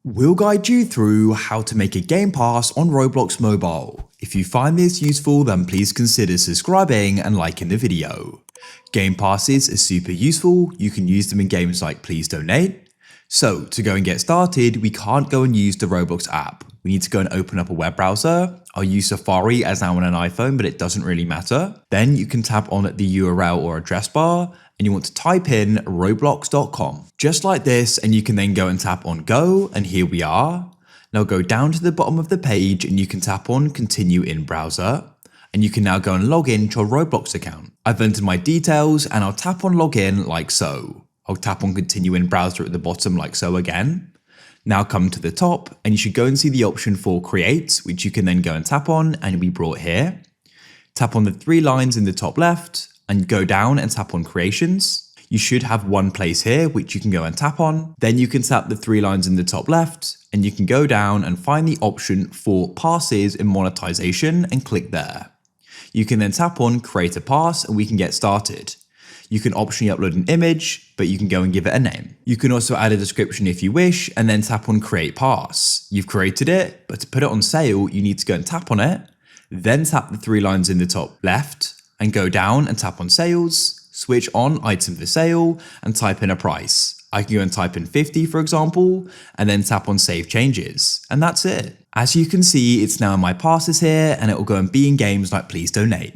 We'll guide you through how to make a game pass on Roblox Mobile. If you find this useful, then please consider subscribing and liking the video. Game passes are super useful. You can use them in games like Please Donate. So to go and get started, we can't go and use the Roblox app. We need to go and open up a web browser. I'll use Safari as I'm on an iPhone, but it doesn't really matter. Then you can tap on the URL or address bar, and you want to type in roblox.com. Just like this, and you can then go and tap on Go, and here we are. Now go down to the bottom of the page, and you can tap on Continue in Browser, and you can now go and log in to a Roblox account. I've entered my details, and I'll tap on Login like so. I'll tap on Continue in Browser at the bottom like so again. Now come to the top, and you should go and see the option for Create, which you can then go and tap on, and you'll be brought here. Tap on the three lines in the top left, and go down and tap on Creations. You should have one place here, which you can go and tap on. Then you can tap the three lines in the top left, and you can go down and find the option for Passes and Monetization and click there. You can then tap on Create a Pass, and we can get started. You can optionally upload an image, but you can go and give it a name. You can also add a description if you wish, and then tap on Create Pass. You've created it, but to put it on sale, you need to go and tap on it, then tap the three lines in the top left, and go down and tap on Sales, switch on Item for Sale, and type in a price. I can go and type in 50, for example, and then tap on Save Changes, and that's it. As you can see, it's now in my passes here, and it will go and be in games like Please Donate.